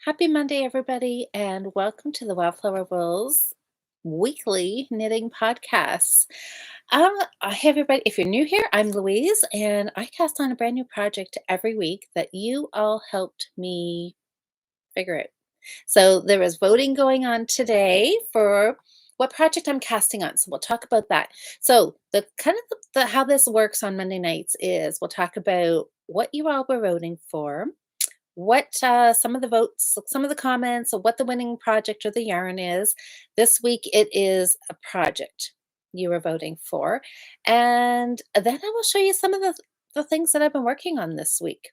Happy Monday, everybody, and welcome to the Wildflower Wills weekly knitting podcasts. Hey, everybody, if you're new here, I'm Louise, and I cast on a brand new project every week that you all helped me figure out. So there is voting going on today for what project I'm casting on. So we'll talk about that. So the kind of how this works on Monday nights is we'll talk about what you all were voting for, what some of the votes, some of the comments of what the winning project or the yarn is. This week it is a project you were voting for. And then I will show you some of the things that I've been working on this week.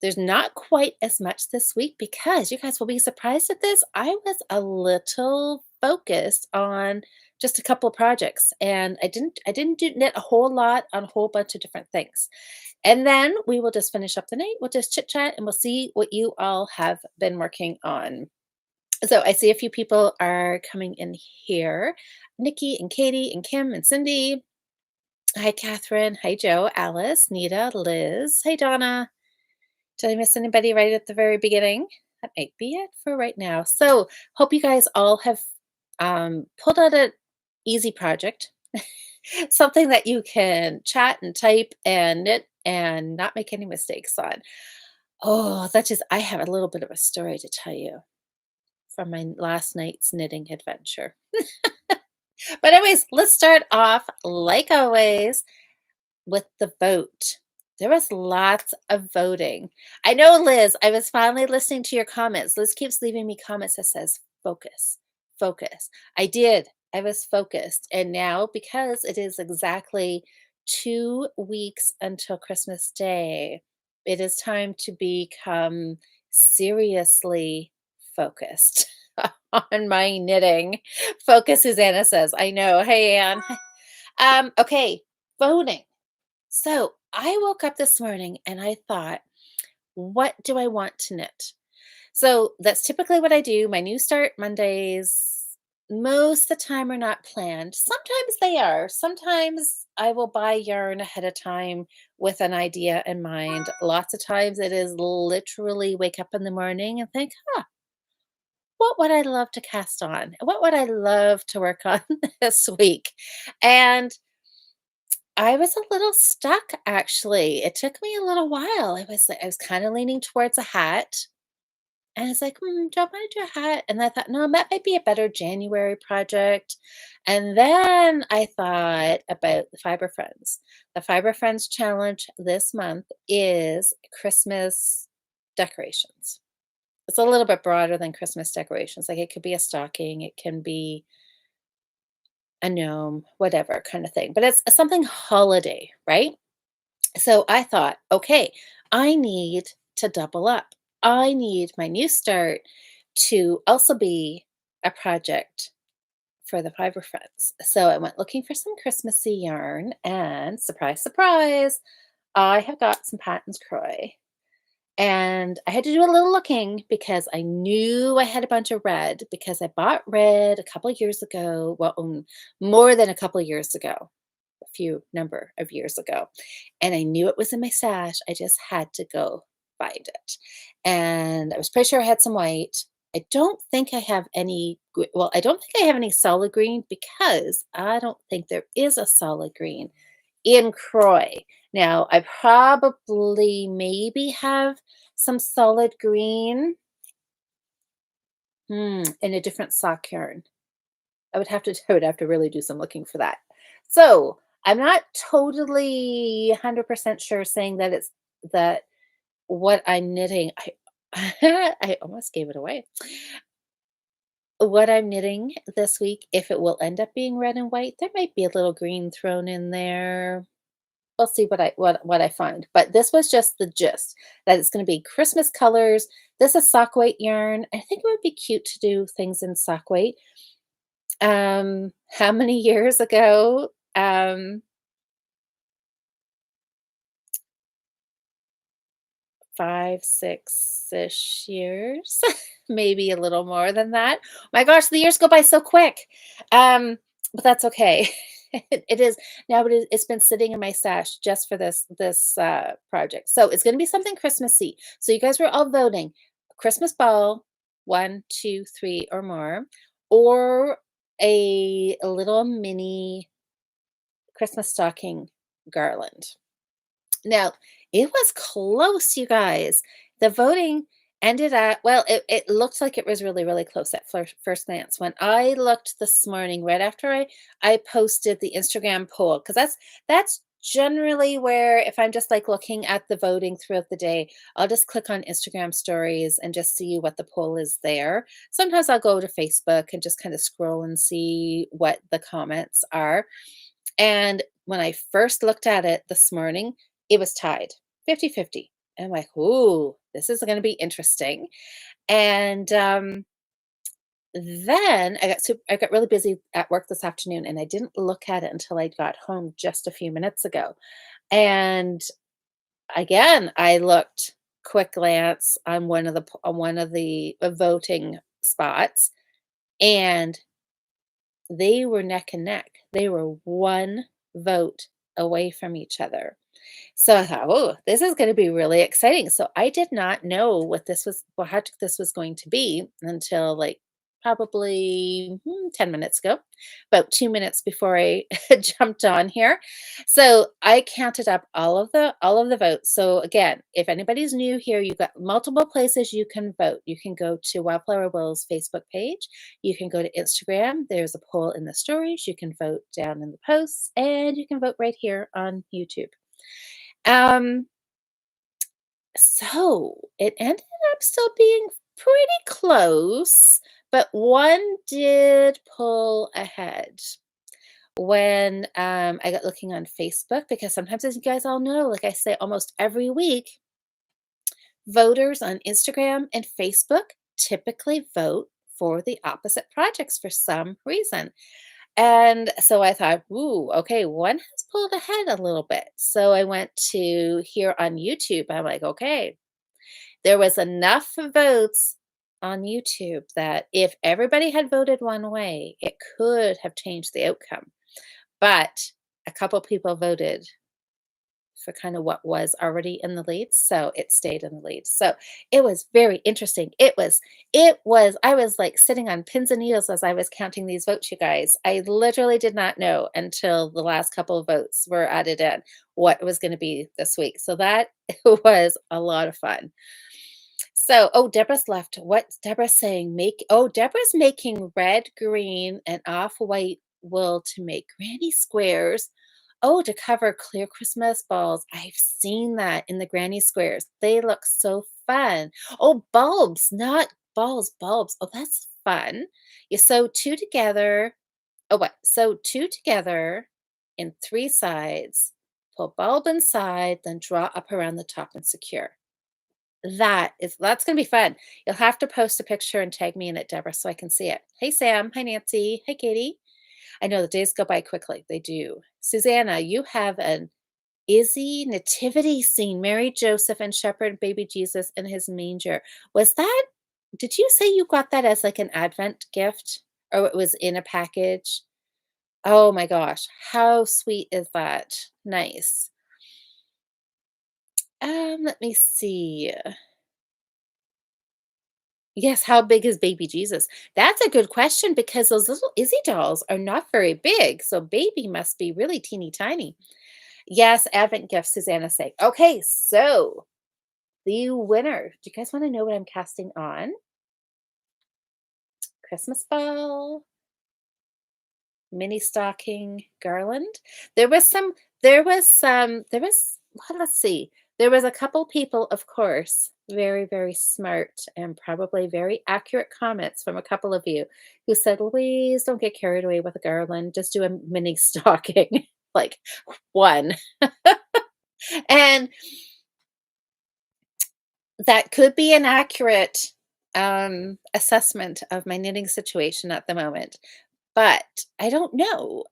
There's not quite as much this week because you guys will be surprised at this. I was a little focused on just a couple of projects and I didn't do knit a whole lot on a whole bunch of different things. And then we will just finish up the night. We'll just chit chat and we'll see what you all have been working on. So I see a few people are coming in here. Nikki and Katie and Kim and Cindy. Hi, Catherine. Hi, Joe, Alice, Nita, Liz. Hi, Donna. Did I miss anybody right at the very beginning? That might be it for right now. So hope you guys all have pulled out an easy project, something that you can chat and type and knit and not make any mistakes on. Oh, I have a little bit of a story to tell you from my last night's knitting adventure. But anyways, let's start off like always with the vote. There was lots of voting. I know, Liz, I was finally listening to your comments. Liz keeps leaving me comments that says focus, focus. I did. I was focused. And now, because it is exactly 2 weeks until Christmas Day, it is time to become seriously focused on my knitting. Focus, Susanna says. I know. Hey, Anne. Okay, voting. So I woke up this morning and I thought, what do I want to knit? So that's typically what I do. My new start Mondays, most of the time, are not planned. Sometimes they are. Sometimes I will buy yarn ahead of time with an idea in mind. Lots of times it is literally wake up in the morning and think, what would I love to cast on? What would I love to work on this week? And I was a little stuck actually. It took me a little while. I was kind of leaning towards a hat. And I was like, do I want to do a hat? And I thought, no, that might be a better January project. And then I thought about the Fiber Friends. The Fiber Friends challenge this month is Christmas decorations. It's a little bit broader than Christmas decorations. Like it could be a stocking, it can be a gnome, whatever kind of thing. But it's something holiday, right? So I thought, okay, I need to double up. I need my new start to also be a project for the Fiber Friends. So I went looking for some Christmassy yarn, and surprise, surprise, I have got some Patton's Croy. And I had to do a little looking because I knew I had a bunch of red because I bought red a couple of years ago. Well, more than a couple of years ago, a few number of years ago. And I knew it was in my stash. I just had to go find it. And I was pretty sure I had some white. I don't think I have any, well, I don't think I have any solid green because I don't think there is a solid green in Croy. Now, I probably maybe have some solid green in a different sock yarn. I would have to really do some looking for that. So I'm not totally 100% sure saying that it's that what I'm knitting. I almost gave it away. What I'm knitting this week, if it will end up being red and white, there might be a little green thrown in there. We'll see what I find. But this was just the gist that it's going to be Christmas colors. This is sock weight yarn. I think it would be cute to do things in sock weight. How many years ago? 5, 6-ish years, maybe a little more than that. My gosh, the years go by so quick. But that's okay. It is now. It's been sitting in my stash just for this project. So it's going to be something Christmassy. So you guys were all voting Christmas ball, 1, 2, 3, or more, or a little mini Christmas stocking garland. Now, it was close, you guys. The voting ended at, well, it looked like it was really, really close at first glance. When I looked this morning, right after I posted the Instagram poll, because that's generally where, if I'm just like looking at the voting throughout the day, I'll just click on Instagram stories and just see what the poll is there. Sometimes I'll go to Facebook and just kind of scroll and see what the comments are. And when I first looked at it this morning, it was tied 50-50. I'm like, ooh, this is going to be interesting. And then I got really busy at work this afternoon, and I didn't look at it until I got home just a few minutes ago. And again, I looked quick glance on one of the voting spots, and they were neck and neck. They were one vote away from each other. So I thought, "Oh, this is gonna be really exciting." So I did not know how this was going to be until, like, probably, 10 minutes ago, about 2 minutes before I jumped on here. So I counted up all of the votes. So again, if anybody's new here, you've got multiple places you can vote. You can go to Wildflower Will's Facebook page. You can go to Instagram. There's a poll in the stories. You can vote down in the posts, and you can vote right here on YouTube. Um, so it ended up still being pretty close, but one did pull ahead when I got looking on Facebook, because sometimes, as you guys all know, like I say almost every week, voters on Instagram and Facebook typically vote for the opposite projects for some reason. And so I thought, ooh, okay, one has pulled ahead a little bit. So I went to here on YouTube. I'm like, okay, there was enough votes on YouTube that if everybody had voted one way, it could have changed the outcome. But a couple people voted for kind of what was already in the lead, so it stayed in the lead. So it was very interesting. I was like sitting on pins and needles as I was counting these votes, you guys. I literally did not know until the last couple of votes were added in what it was going to be this week. So that was a lot of fun. So, oh, Deborah's left. What's Deborah saying? Deborah's making red, green, and off-white wool to make granny squares. Oh, to cover clear Christmas balls. I've seen that in the granny squares. They look so fun. Oh, bulbs, not balls, bulbs. Oh, that's fun. You sew two together. Oh, what? Sew two together in three sides. Pull bulb inside, then draw up around the top and secure. That's gonna be fun. You'll have to post a picture and tag me in it, Deborah, so I can see it. Hey, Sam. Hi, Nancy. Hi, Katie. I know the days go by quickly. They do. Susanna, you have an Izzy nativity scene, Mary, Joseph, and Shepherd baby Jesus in his manger. Was that did you say you got that as like an Advent gift or it was in a package? Oh my gosh. How sweet is that? Nice. Let me see. Yes, how big is baby Jesus? That's a good question because those little Izzy dolls are not very big. So baby must be really teeny tiny. Yes, Advent gift, Susanna say. Okay, so the winner. Do you guys want to know what I'm casting on? Christmas ball, mini stocking, garland. There was some, well, let's see. There was a couple people, of course, very, very smart and probably very accurate comments from a couple of you who said, Louise, don't get carried away with a garland. Just do a mini stocking, like one. And that could be an accurate assessment of my knitting situation at the moment, but I don't know.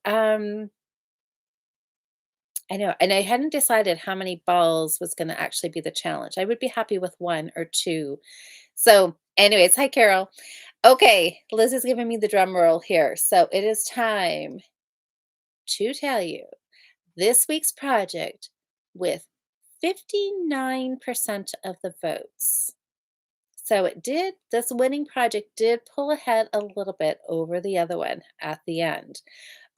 I know, and I hadn't decided how many balls was going to actually be the challenge. I would be happy with one or two. So, anyways, hi, Carol. Okay, Liz is giving me the drum roll here. So it is time to tell you this week's project with 59% of the votes. So this winning project did pull ahead a little bit over the other one at the end.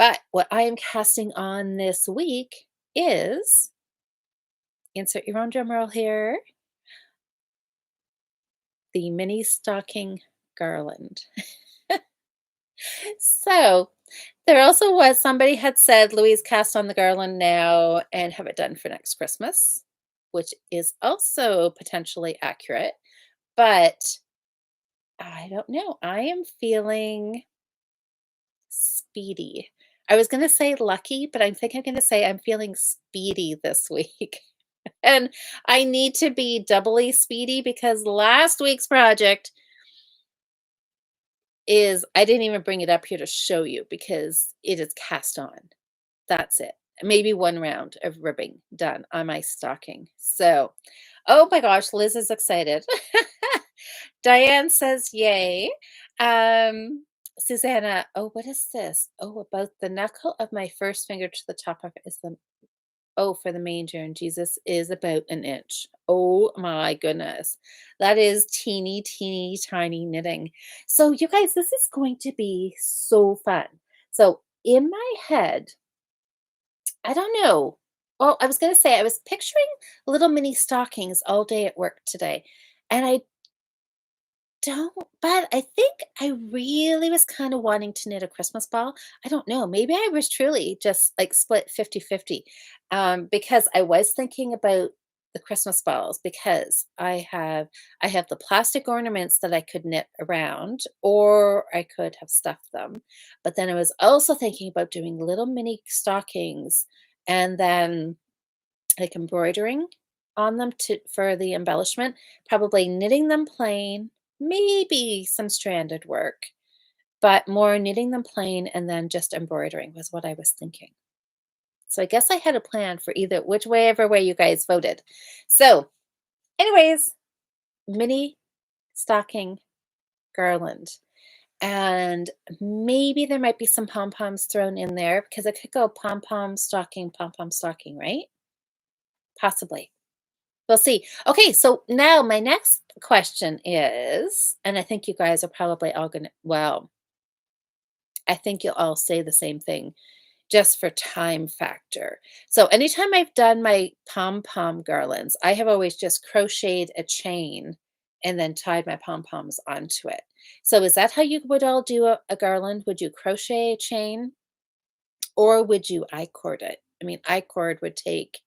But what I am casting on this week is, insert your own drum roll here, the mini stocking garland. So there also was somebody had said, Louise, cast on the garland now and have it done for next Christmas, which is also potentially accurate. But I don't know. I am feeling speedy. I was going to say lucky, but I think I'm going to say I'm feeling speedy this week. And I need to be doubly speedy because last week's project is, I didn't even bring it up here to show you because it is cast on. That's it. Maybe one round of ribbing done on my stocking. So, oh my gosh, Liz is excited. Diane says, yay. Susanna, oh, what is this? Oh, about the knuckle of my first finger to the top of it is the, oh, for the manger, and Jesus is about an inch. Oh my goodness. That is teeny, teeny, tiny knitting. So, you guys, this is going to be so fun. So, in my head, I don't know. Well, I was going to say, I was picturing little mini stockings all day at work today. And I don't, but I think I really was kind of wanting to knit a Christmas ball. I don't know. Maybe I was truly just like split 50-50, because I was thinking about the Christmas balls because I have the plastic ornaments that I could knit around or I could have stuffed them. But then I was also thinking about doing little mini stockings and then like embroidering on them to for the embellishment, probably knitting them plain, maybe some stranded work, but more knitting them plain and then just embroidering was what I was thinking. So I guess I had a plan for either whichever way you guys voted. So, anyways, mini stocking garland. And maybe there might be some pom poms thrown in there because it could go pom pom stocking, right? Possibly. We'll see. Okay, so now my next question is, and I think you guys are probably all gonna, well, I think you'll all say the same thing just for time factor. So anytime I've done my pom pom garlands, I have always just crocheted a chain and then tied my pom poms onto it. So is that how you would all do a garland? Would you crochet a chain or would you I-cord it? I mean, I-cord would take,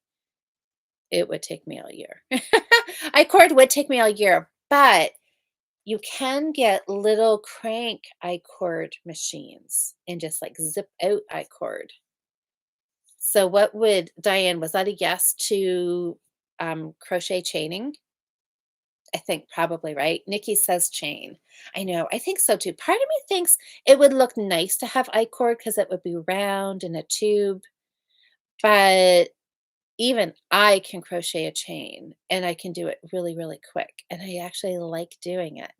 it would take me all year. I-cord would take me all year, but you can get little crank I-cord machines and just like zip out I-cord. So what would Diane, was that a yes to crochet chaining? I think probably, right? Nikki says chain. I know, I think so too. Part of me thinks it would look nice to have I-cord because it would be round in a tube, but even I can crochet a chain and I can do it really, really quick. And I actually like doing it.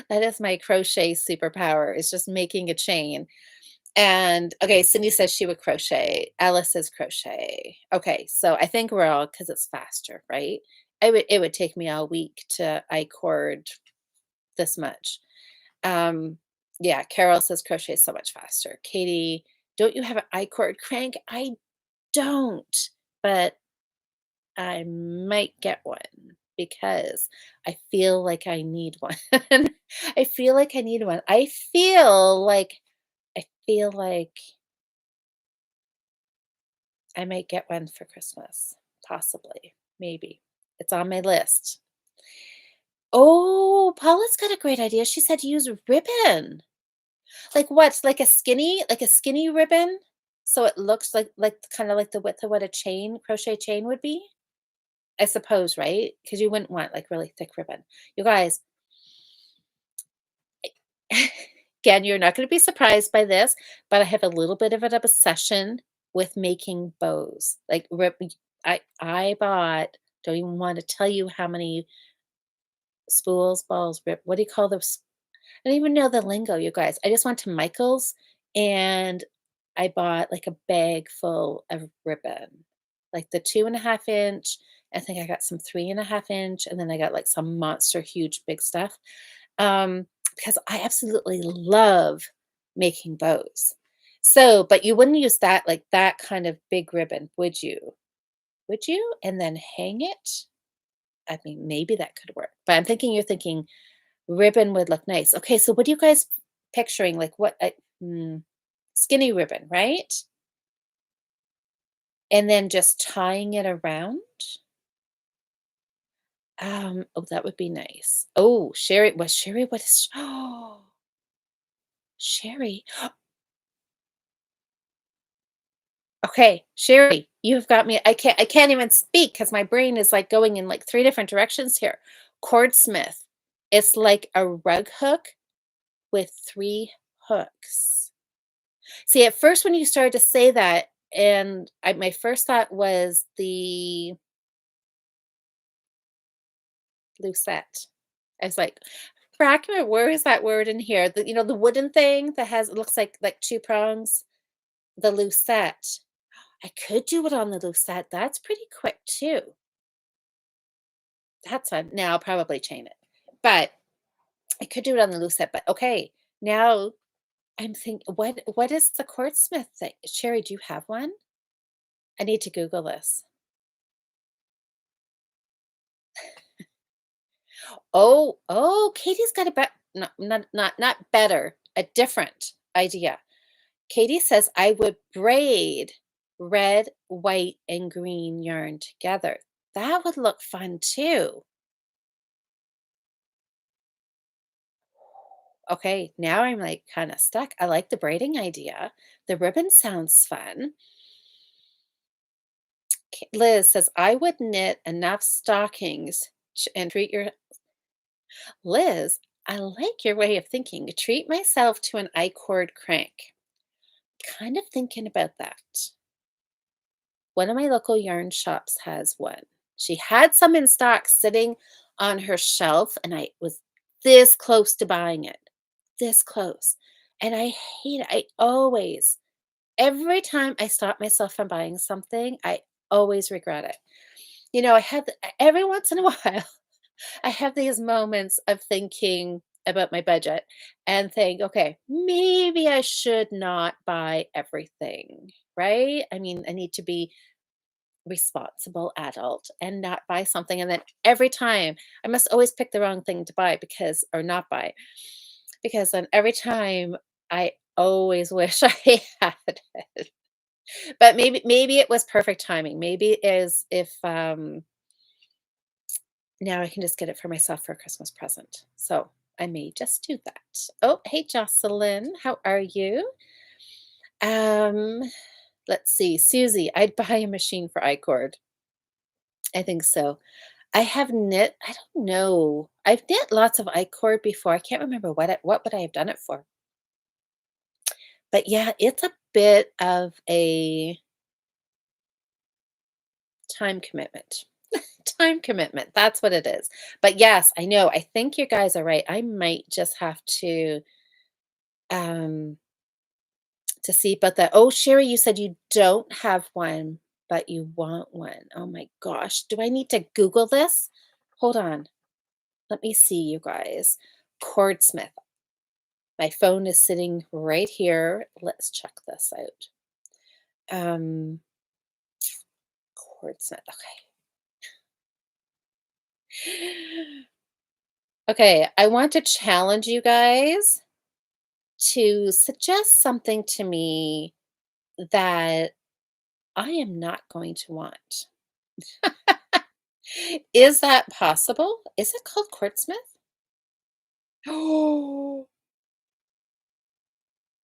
That is my crochet superpower, is just making a chain. And okay, Cindy says she would crochet. Alice says crochet. Okay, so I think we're all, because it's faster, right? It would take me all week to I cord this much. Um, yeah, Carol says crochet is so much faster. Katie, don't you have an I cord crank? I don't, but I might get one because I feel like I need one. I feel like I need one. I feel like I might get one for Christmas, possibly, maybe. It's on my list. Oh, Paula's got a great idea. She said use ribbon. Like what? Like a skinny ribbon? So it looks like kind of like the width of what a chain, crochet chain would be? I suppose, right? Because you wouldn't want like really thick ribbon. You guys, again, you're not going to be surprised by this, but I have a little bit of an obsession with making bows. Like I bought, don't even want to tell you how many spools, balls, what do you call those? I don't even know the lingo, you guys. I just went to Michael's and I bought like a bag full of ribbon, like the 2.5 inch I think I got some 3.5 inch, and then I got like some monster huge big stuff. Um, because I absolutely love making bows. So, but you wouldn't use that like that kind of big ribbon, would you? Would you? And then hang it? I mean, maybe that could work. But I'm thinking you're thinking ribbon would look nice. Okay, so what are you guys picturing? Like what? Skinny ribbon, right? And then just tying it around. Oh, that would be nice. Oh, Sherry, was Sherry, what is, oh, Sherry. Okay, Sherry, you've got me. I can't even speak because my brain is like going in like three different directions here. Cordsmith. It's like a rug hook with three hooks. See, at first when you started to say that, and my first thought was the lucette. I was like, fragment, where is that word in here? The wooden thing that has, it looks like two prongs. The lucette. I could do it on the lucette. That's pretty quick too. That's fun. Now I'll probably chain it, but I could do it on the lucette. But okay, now I'm thinking, what is the Cordsmith thing? Sherry, do you have one? I need to Google this. Oh, Katie's got a not better, a different idea. Katie says I would braid red, white, and green yarn together. That would look fun too. Okay, now I'm like kind of stuck. I like the braiding idea. The ribbon sounds fun. Liz says I would knit enough stockings and treat your Liz. I like your way of thinking. Treat myself to an I cord crank. Kind of thinking about that. One of my local yarn shops has one. She had some in stock sitting on her shelf, and I was this close to buying it. This close. And I hate it. Every time I stop myself from buying something, I always regret it. Every once in a while, I have these moments of thinking about my budget and think, okay, maybe I should not buy everything, right? I mean, I need to be responsible adult and not buy something. And then every time I must always pick the wrong thing to buy or not buy, because then every time I always wish I had it. But maybe it was perfect timing. Maybe it is if now I can just get it for myself for a Christmas present. So I may just do that. Oh, hey Jocelyn, how are you? Um, let's see. Susie, I'd buy a machine for iCord. I think so. I have knit, I don't know. I've knit lots of iCord before. I can't remember what would I have done it for. But yeah, it's a bit of a time commitment. Time commitment. That's what it is. But yes, I know. I think you guys are right. I might just have um to see about that. Oh, Sherry, you said you don't have one, but you want one. Oh my gosh. Do I need to Google this? Hold on. Let me see, you guys. Cordsmith. My phone is sitting right here. Let's check this out. Um, Cordsmith. Okay. Okay, I want to challenge you guys to suggest something to me that I am not going to want. Is that possible? Is it called Cordsmith? Oh,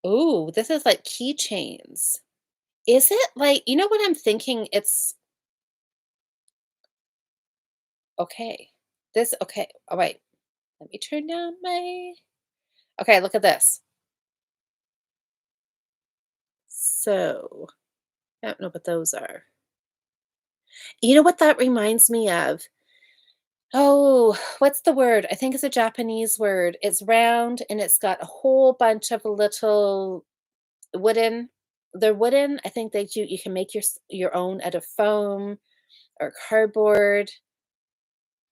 oh, this is like keychains. Is it like, you know what I'm thinking? It's okay. Okay. All right. Let me turn down my. Okay, look at this. So, I don't know what those are. You know what that reminds me of? Oh, what's the word? I think it's a Japanese word. It's round and it's got a whole bunch of little wooden. They're wooden. I think you can make your own out of foam. or cardboard.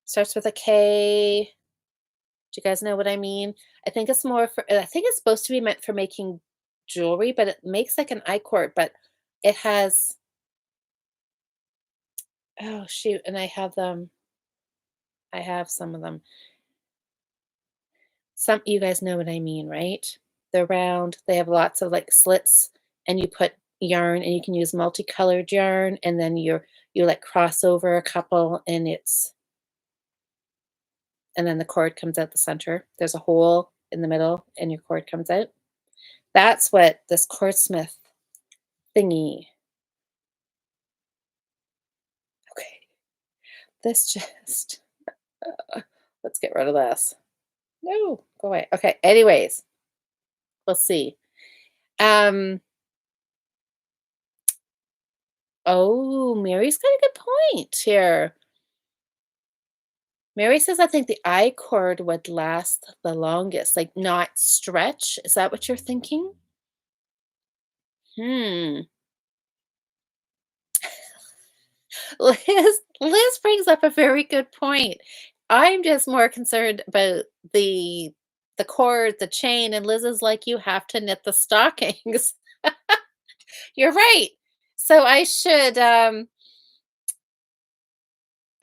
Starts with a K. Do you guys know what I mean? I think it's more for I think it's supposed to be meant for making jewelry, but it makes like an I-cord, but it has oh shoot, and I have them. I have some of them. Some you guys know what I mean, right? They're round, they have lots of, like, slits, and you put yarn, and you can use multicolored yarn, and then like, cross over a couple, and then the cord comes out the center. There's a hole in the middle, and your cord comes out. That's what this cordsmith thingy okay, this just let's get rid of this. No, go away. Okay, anyways, we'll see. Um, oh, Mary's got a good point here. Mary says, "I think the I cord would last the longest, like, not stretch." Is that what you're thinking? Hmm. Liz brings up a very good point. I'm just more concerned about the cord, the chain, and Liz is like, "You have to knit the stockings." You're right. So I should,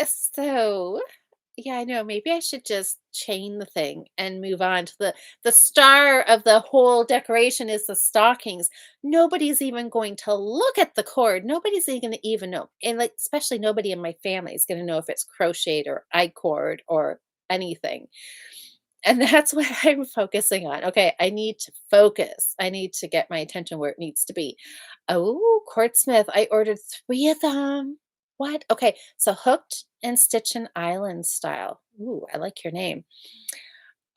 so yeah, I know. Maybe I should just chain the thing and move on to the star of the whole decoration is the stockings. Nobody's even going to look at the cord. Nobody's even gonna even know. And like especially nobody in my family is gonna know if it's crocheted or I cord or anything. And that's what I'm focusing on. Okay, I need to focus. I need to get my attention where it needs to be. Oh, Cordsmith, I ordered 3 of them. What? Okay, so hooked and stitchin' island style. Ooh, I like your name.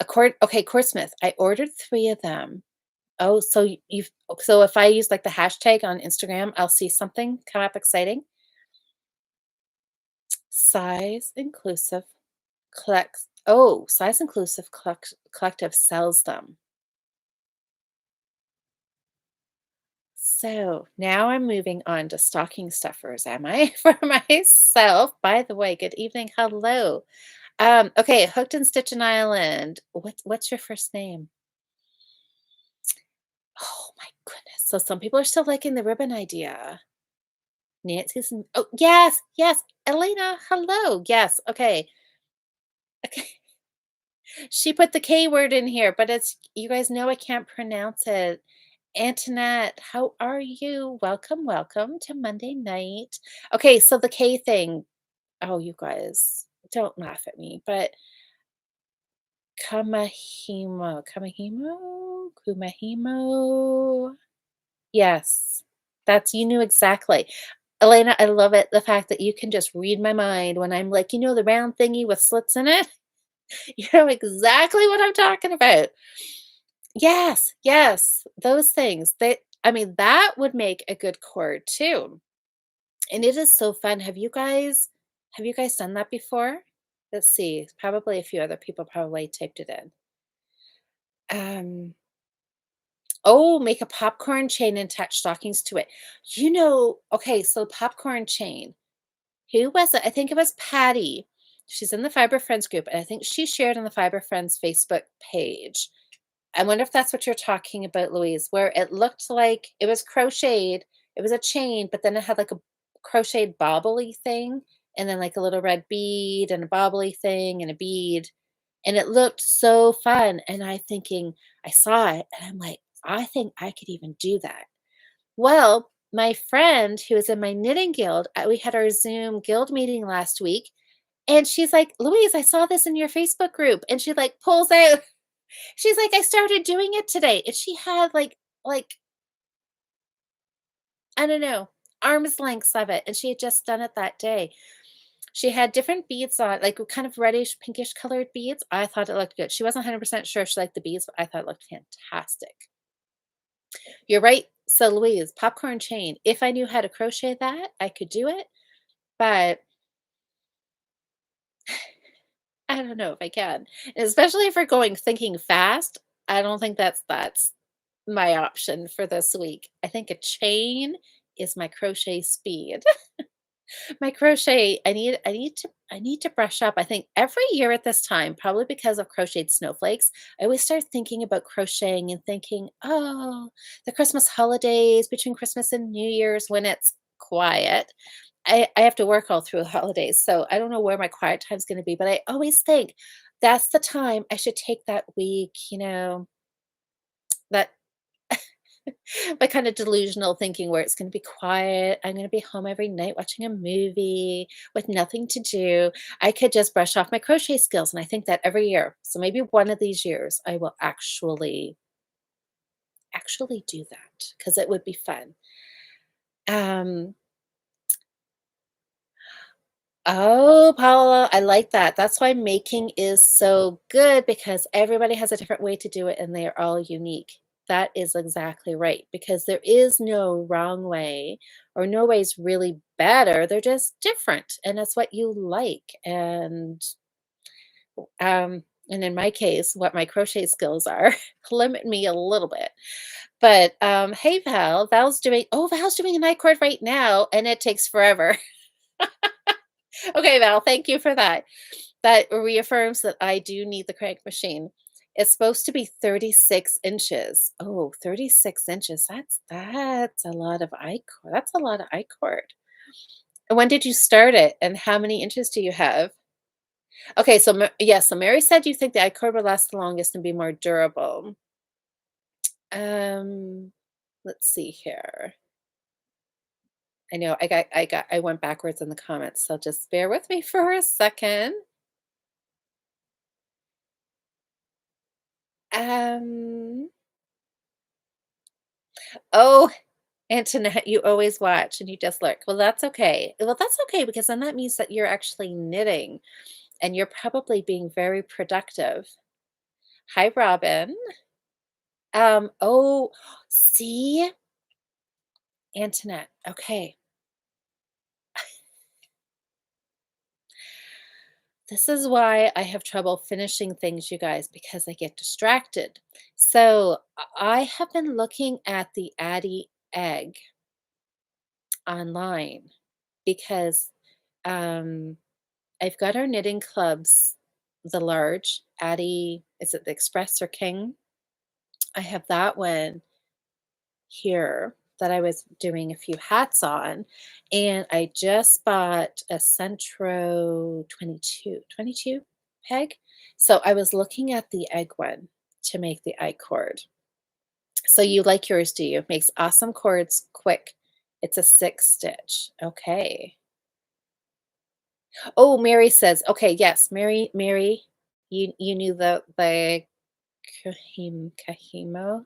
Cordsmith, I ordered 3 of them. Oh, so you've so if I use like the hashtag on Instagram, I'll see something come up exciting. Size inclusive size inclusive collective sells them. So now I'm moving on to stocking stuffers, am I? For myself. By the way, good evening. Hello. Okay, Hooked and Stitchin' Island. What's your first name? Oh my goodness. So some people are still liking the ribbon idea. Nancy's oh yes, yes. Elena, hello. Yes, okay. Okay. She put the K word in here, but it's you guys know I can't pronounce it. Antoinette, how are you? Welcome, welcome to Monday night. Okay, so the K thing. Oh, you guys, don't laugh at me, but Kumahimo. Yes, that's you knew exactly. Elena, I love it. The fact that you can just read my mind when I'm like, the round thingy with slits in it. You know exactly what I'm talking about. Yes, yes, those things. I mean, that would make a good cord too. And it is so fun. Have you guys done that before? Let's see. Probably a few other people probably typed it in. Oh, make a popcorn chain and attach stockings to it. Okay, so popcorn chain. Who was it? I think it was Patty. She's in the Fiber Friends group, and I think she shared on the Fiber Friends Facebook page. I wonder if that's what you're talking about, Louise, where it looked like it was crocheted. It was a chain, but then it had like a crocheted bobbly thing, and then like a little red bead and a bobbly thing and a bead. And it looked so fun. And I saw it and I'm like, I think I could even do that. Well, my friend who was in my knitting guild, we had our Zoom guild meeting last week. And she's like, Louise, I saw this in your Facebook group. And she like pulls out she's like, "I started doing it today." And she had, I don't know, arm's lengths of it, and she had just done it that day. She had different beads on, like, kind of reddish, pinkish colored beads. I thought it looked good. She wasn't 100% sure if she liked the beads, but I thought it looked fantastic. You're right. So, Louise, popcorn chain. If I knew how to crochet that, I could do it, but I don't know if I can. Especially if we're going thinking fast, I don't think that's my option for this week. I think a chain is my crochet speed. My crochet, I need to brush up. I think every year at this time, probably because of crocheted snowflakes, I always start thinking about crocheting and thinking, "Oh, the Christmas holidays, between Christmas and New Year's when it's quiet." I have to work all through the holidays, so I don't know where my quiet time's gonna be, but I always think that's the time I should take that week, that my kind of delusional thinking where it's gonna be quiet, I'm gonna be home every night watching a movie with nothing to do. I could just brush off my crochet skills, and I think that every year. So maybe one of these years I will actually do that because it would be fun. Um, oh, Paula, I like that. That's why making is so good because everybody has a different way to do it and they are all unique. That is exactly right because there is no wrong way or no way's really better. They're just different and that's what you like. And in my case, what my crochet skills are limit me a little bit. But hey Val's doing a night cord right now and it takes forever. Okay, Val, thank you for that. That reaffirms that I do need the crank machine. It's supposed to be 36 inches. Oh, 36 inches. That's a lot of I-cord. That's a lot of I-cord. And when did you start it? And how many inches do you have? Okay, so yes, so Mary said you think the I-cord will last the longest and be more durable. Um, let's see here. I went backwards in the comments, so just bear with me for a second. Um, oh, Antoinette, you always watch and you just look. Well, that's okay. Well, that's okay because then that means that you're actually knitting and you're probably being very productive. Hi, Robin. Oh, see, Antoinette. Okay. This is why I have trouble finishing things, you guys, because I get distracted. So I have been looking at the Addie egg online because um I've got our knitting clubs, the large Addie, is it the Express or King? I have that one here that I was doing a few hats on, and I just bought a Centro 22 peg. So I was looking at the egg one to make the I cord. So you like yours, do you? Makes awesome cords quick. It's a 6 stitch. Okay. Oh, Mary says, okay, yes, Mary, you knew the Kahimo.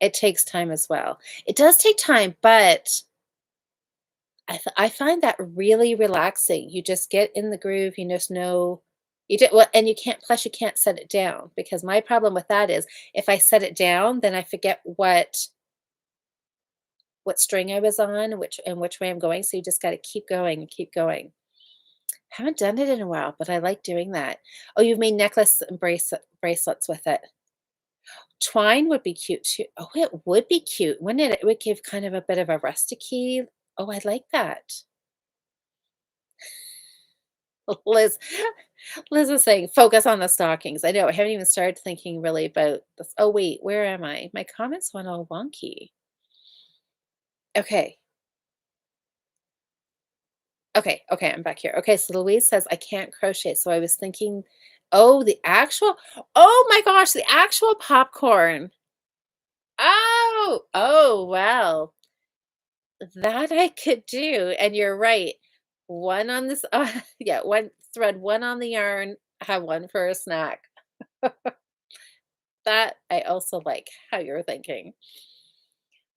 It takes time as well. It does take time, but I find that really relaxing. You just get in the groove, you just know you did well, and you can't set it down because my problem with that is if I set it down, then I forget what string I was on, which way I'm going. So you just got to keep going and keep going. Haven't done it in a while, but I like doing that. Oh, you've made necklace and bracelets with it. Twine would be cute too. Oh, it would be cute, wouldn't it? It would give kind of a bit of a rustic-y. Oh, I like that. Liz Liz is saying, "Focus on the stockings." I know, I haven't even started thinking really about this. Oh, wait, where am I? My comments went all wonky. Okay. Okay, I'm back here. Okay, so Louise says, "I can't crochet." So I was thinking, oh, oh my gosh, the actual popcorn. Oh, wow. That I could do, and you're right. One on this yeah, one thread, one on the yarn, have one for a snack. That I also like how you're thinking.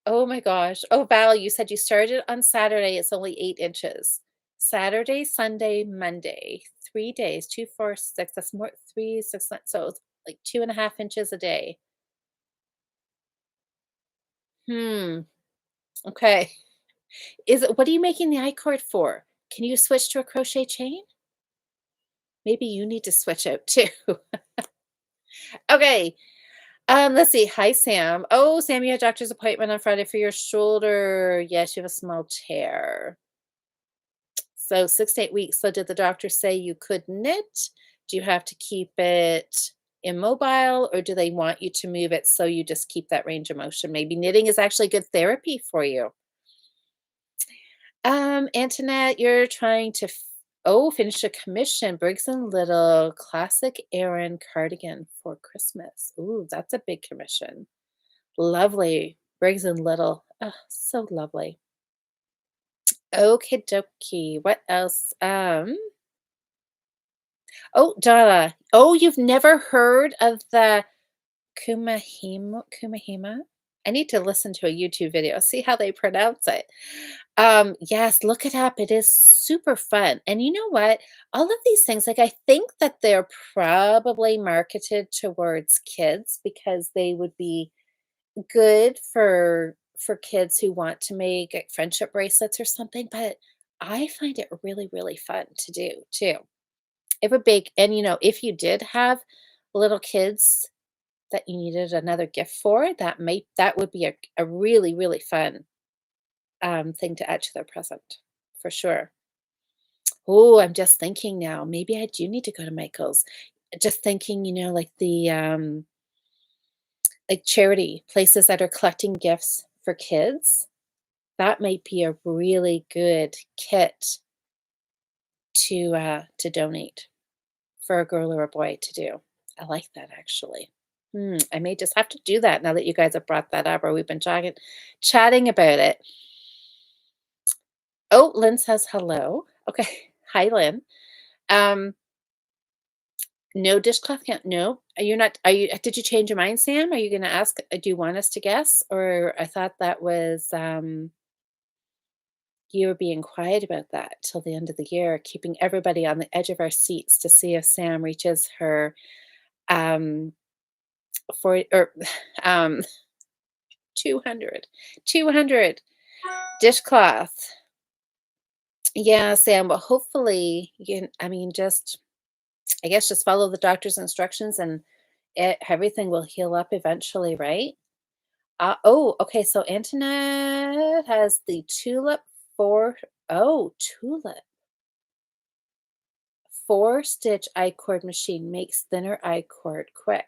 Oh my gosh. Oh, Val, you said you started on Saturday, it's only 8 inches. Saturday, Sunday, Monday, 3 days, 2, 4, 6, that's more 3, 6, so it's like 2.5 inches a day. Hmm, okay. What are you making the I-cord for? Can you switch to a crochet chain? Maybe you need to switch out too. Okay. Let's see. Hi, Sam. Oh, Sam, you had doctor's appointment on Friday for your shoulder. Yes, you have a small tear. So 6 to 8 weeks. So did the doctor say you could knit? Do you have to keep it immobile, or do they want you to move it so you just keep that range of motion? Maybe knitting is actually good therapy for you. Antoinette, you're trying to finish a commission. Briggs& and Little classic Aran cardigan for Christmas. Ooh, that's a big commission. Lovely. Briggs& and Little. Oh, so lovely. Okie dokie. What else? Oh, Donna. Oh, you've never heard of the Kumahima? I need to listen to a YouTube video, see how they pronounce it. Yes, look it up. It is super fun. And you know what? All of these things, like I think that they're probably marketed towards kids because they would be good for kids who want to make like friendship bracelets or something, but I find it really, really fun to do too. If a big and if you did have little kids that you needed another gift for, that would be a really, really fun thing to add to their present for sure. Oh, I'm just thinking now, maybe I do need to go to Michael's. Just thinking, like the like charity places that are collecting gifts for kids. That might be a really good kit to donate for a girl or a boy to do. I like that actually. I may just have to do that now that you guys have brought that up or we've been chatting about it. Oh, Lynn says hello. Okay. Hi, Lynn. Um, no dishcloth count. No, you're not. Are you? Did you change your mind, Sam? Are you going to ask? Do you want us to guess? Or I thought that was you were being quiet about that till the end of the year, keeping everybody on the edge of our seats to see if Sam reaches her um for or um 200 200 dishcloth. Yeah, Sam. Well, hopefully I mean, just I guess just follow the doctor's instructions and everything will heal up eventually, right? Oh, okay. So Antoinette has the tulip four. Oh, tulip 4-stitch I-cord machine makes thinner I-cord quick.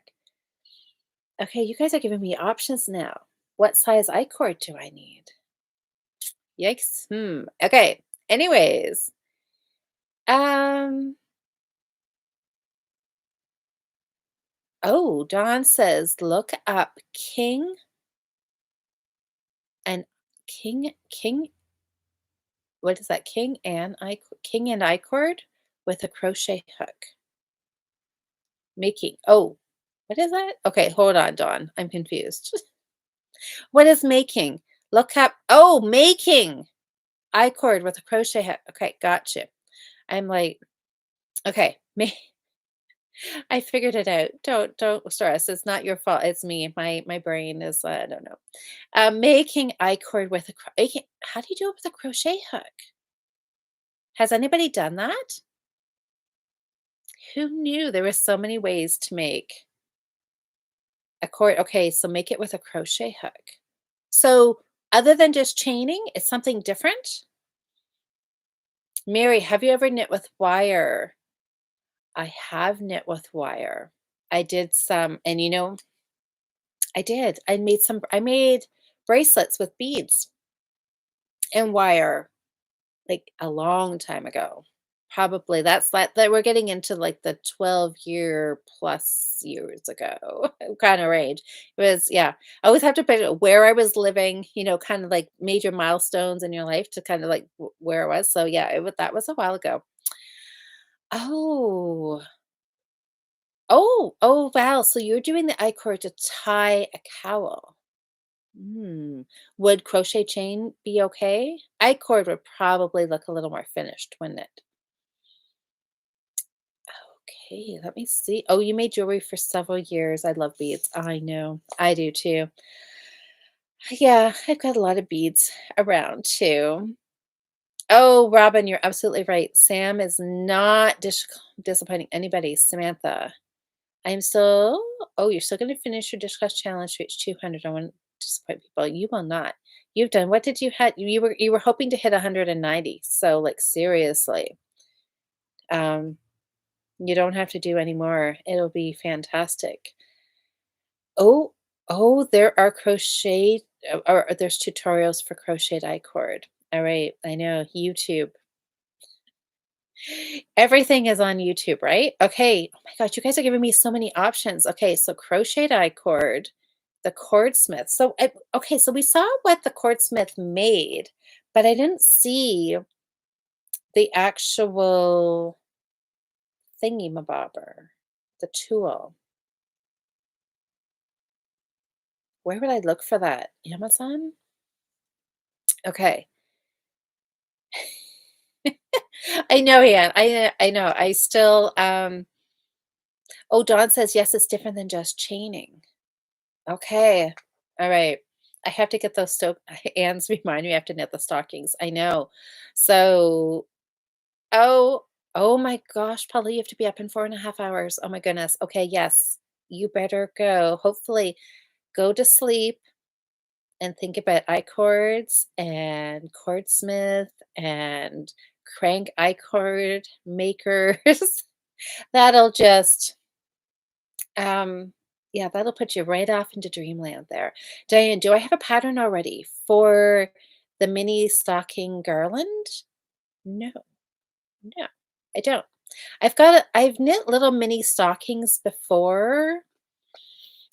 Okay, you guys are giving me options now. What size I-cord do I need? Yikes. Okay. Anyways, um. Oh, Dawn says look up and King. What is that? King and I cord with a crochet hook. Making. Oh, what is that? Okay, hold on, Dawn. I'm confused. What is making? Look up. Oh, making I cord with a crochet hook. Okay, gotcha. I'm like, okay, I figured it out. Don't stress. It's not your fault. It's me. My brain is I don't know. Making I cord with how do you do it with a crochet hook? Has anybody done that? Who knew there were so many ways to make a cord? Okay, so make it with a crochet hook. So other than just chaining, it's something different? Mary, have you ever knit with wire? I have knit with wire. I did some, and I did. I made bracelets with beads and wire like a long time ago. Probably that we're getting into like the 12-year plus years ago kind of range. It was, yeah. I always have to picture where I was living, kind of like major milestones in your life to kind of like where I was. So yeah, that was a while ago. Oh, oh, wow. So you're doing the I-cord to tie a cowl. Hmm. Would crochet chain be okay? I-cord would probably look a little more finished, wouldn't it? Okay, let me see. Oh, you made jewelry for several years. I love beads. I know. I do too. Yeah, I've got a lot of beads around too. Oh, Robin, you're absolutely right. Sam is not disappointing anybody. Samantha, I'm still. Oh, you're still going to finish your discuss challenge to reach 200. I want to disappoint people. You will not. You've done what did you had you were hoping to hit 190, so, like, seriously, um, you don't have to do any more. It'll be fantastic. Oh, oh, there are or there's tutorials for crocheted I-cord. Alright, I know, YouTube. Everything is on YouTube, right? Okay. Oh my gosh, you guys are giving me so many options. Okay, so crocheted I-cord, the cordsmith. So, okay, so we saw what the cordsmith made, but I didn't see the actual thingy-mabobber, the tool. Where would I look for that? Amazon? Okay. I know, Ann. I know. I still, oh, Dawn says, yes, it's different than just chaining. Okay. All right. I have to get those Anne's remind me I have to knit the stockings. I know. So, oh, oh my gosh, Paula, you have to be up in 4.5 hours. Oh my goodness. Okay, yes. You better go. Hopefully, go to sleep and think about I-cords and cordsmith and crank I-cord makers. That'll just yeah, that'll put you right off into dreamland there. Diane, do I have a pattern already for the mini stocking garland? No, no, I don't. I've knit little mini stockings before.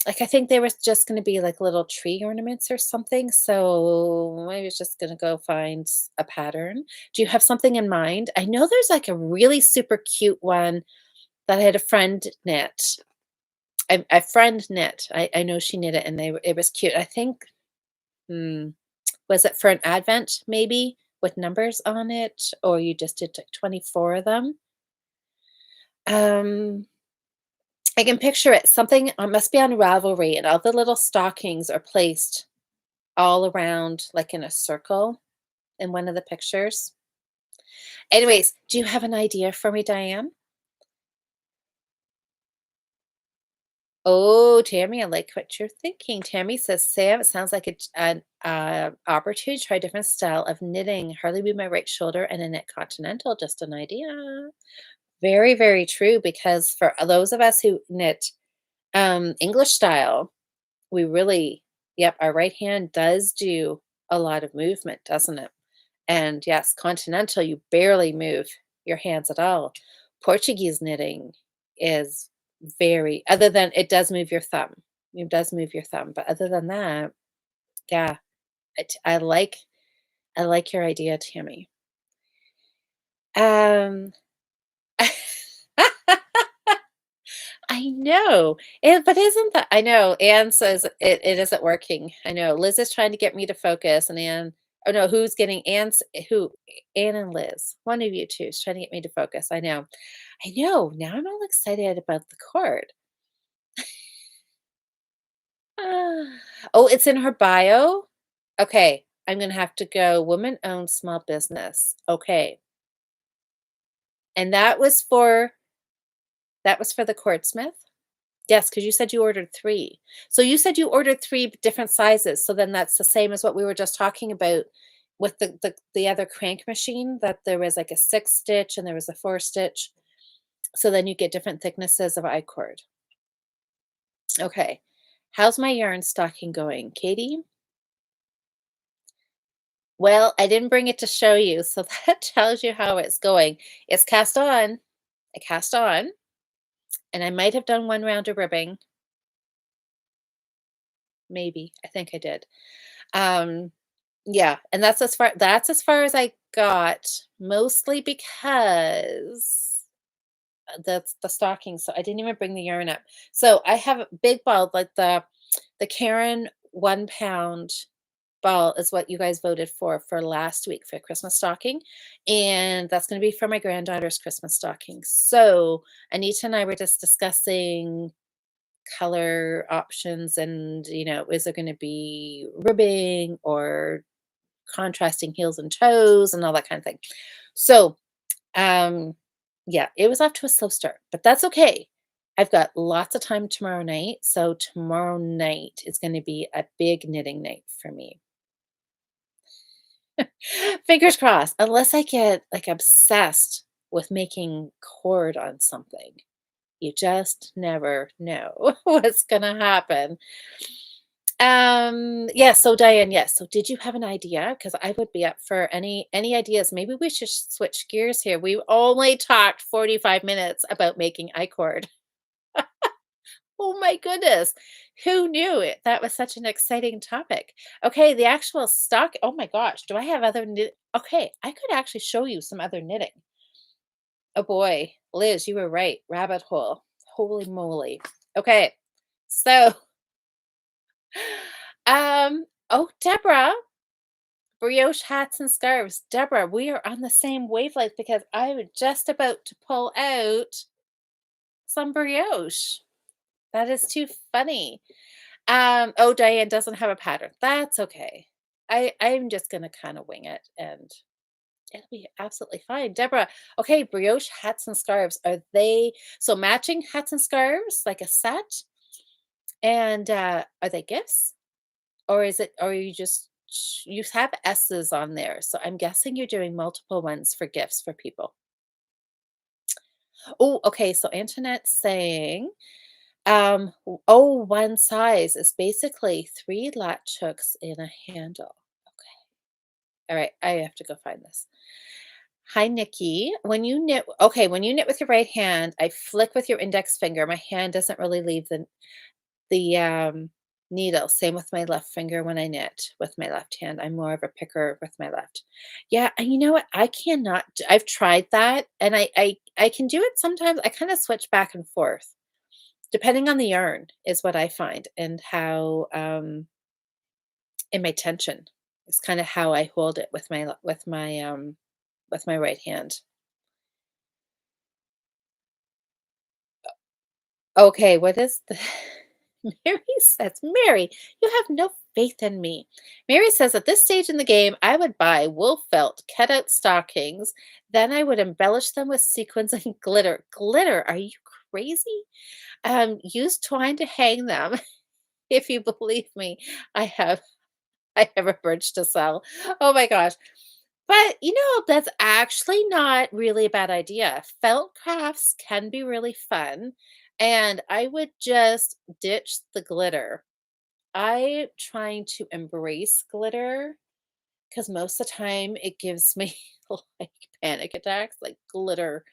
Like, I think they were just gonna be like little tree ornaments or something. So I was just gonna go find a pattern. Do you have something in mind? I know there's like a really super cute one that I had a friend knit. A friend knit. I know she knit it and it was cute. I think, hmm, was it for an advent maybe with numbers on it, or you just did like 24 of them? Um, I can picture it. Something must be on Ravelry, and all the little stockings are placed all around, like in a circle in one of the pictures. Anyways, do you have an idea for me, Diane? Oh, Tammy, I like what you're thinking. Tammy says, Sam, it sounds like an opportunity to try a different style of knitting. Hardly be my right shoulder and a knit continental. Just an idea. Very, very true. Because for those of us who knit English style, we really, yep, our right hand does do a lot of movement, doesn't it? And yes, continental, you barely move your hands at all. Portuguese knitting is very, other than it does move your thumb. It does move your thumb, but other than that, yeah, I like your idea, Tammy. Um, I know. But isn't that I know, Anne says it isn't working. I know. Liz is trying to get me to focus and Anne oh no, who's getting Anne's who Anne and Liz. One of you two is trying to get me to focus. I know. I know. Now I'm all excited about the cord. Ah. Oh, it's in her bio? Okay. I'm gonna have to go woman-owned small business. Okay. And that was for the cordsmith? Yes, because you said you ordered 3. So you said you ordered 3 different sizes, so then that's the same as what we were just talking about with the other crank machine, that there was like a 6 stitch and there was a 4 stitch. So then you get different thicknesses of I-cord. Okay. How's my yarn stocking going, Katie? Well, I didn't bring it to show you, so that tells you how it's going. It's cast on. I cast on, and I might have done 1 round of ribbing. Maybe. I think I did. Um, yeah, and that's as far as I got, mostly because that's the stocking, so I didn't even bring the yarn up. So I have a big ball, like the Karen 1 pound ball is what you guys voted for last week for Christmas stocking, and that's gonna be for my granddaughter's Christmas stocking. So Anita and I were just discussing color options and, is there gonna be ribbing or contrasting heels and toes and all that kind of thing. So, um, yeah, it was off to a slow start, but that's okay. I've got lots of time tomorrow night. So tomorrow night is going to be a big knitting night for me. Fingers crossed, unless I get, like, obsessed with making cord on something. You just never know what's gonna happen. Yeah, so Diane, yes. So did you have an idea? Because I would be up for any ideas. Maybe we should switch gears here. We only talked 45 minutes about making I-cord. Oh my goodness. Who knew it? That was such an exciting topic. Okay, the actual stock. Oh my gosh, do I have other knit? Okay, I could actually show you some other knitting. Oh boy, Liz, you were right. Rabbit hole. Holy moly. Okay. So, oh, Deborah, brioche hats and scarves. Deborah, we are on the same wavelength because I was just about to pull out some brioche. That is too funny. Oh, Diane doesn't have a pattern. That's okay. I'm just gonna kind of wing it and it'll be absolutely fine. Deborah, okay, brioche hats and scarves. Are they so matching hats and scarves, like a set? And are they gifts? Or is it or you just you have S's on there. So I'm guessing you're doing multiple ones for gifts for people. Oh, okay. So Antoinette's saying, oh, one size is basically three latch hooks in a handle. Okay. All right. I have to go find this. Hi, Nikki. When you knit, okay, when you knit with your right hand, I flick with your index finger. My hand doesn't really leave the needle. Same with my left finger when I knit with my left hand. I'm more of a picker with my left. Yeah, and you know what? I cannot. I've tried that, and I can do it sometimes. I kind of switch back and forth depending on the yarn is what I find, and how in my tension is kind of how I hold it with with my right hand. Okay, what is the Mary says, Mary, you have no faith in me. Mary says, at this stage in the game, I would buy wool felt cutout stockings. Then I would embellish them with sequins and glitter. Glitter? Are you crazy? Use twine to hang them. If you believe me, I have I have a birch to sell. Oh my gosh. But you know, that's actually not really a bad idea. Felt crafts can be really fun. And I would just ditch the glitter. I trying to embrace glitter because most of the time it gives me like panic attacks, like glitter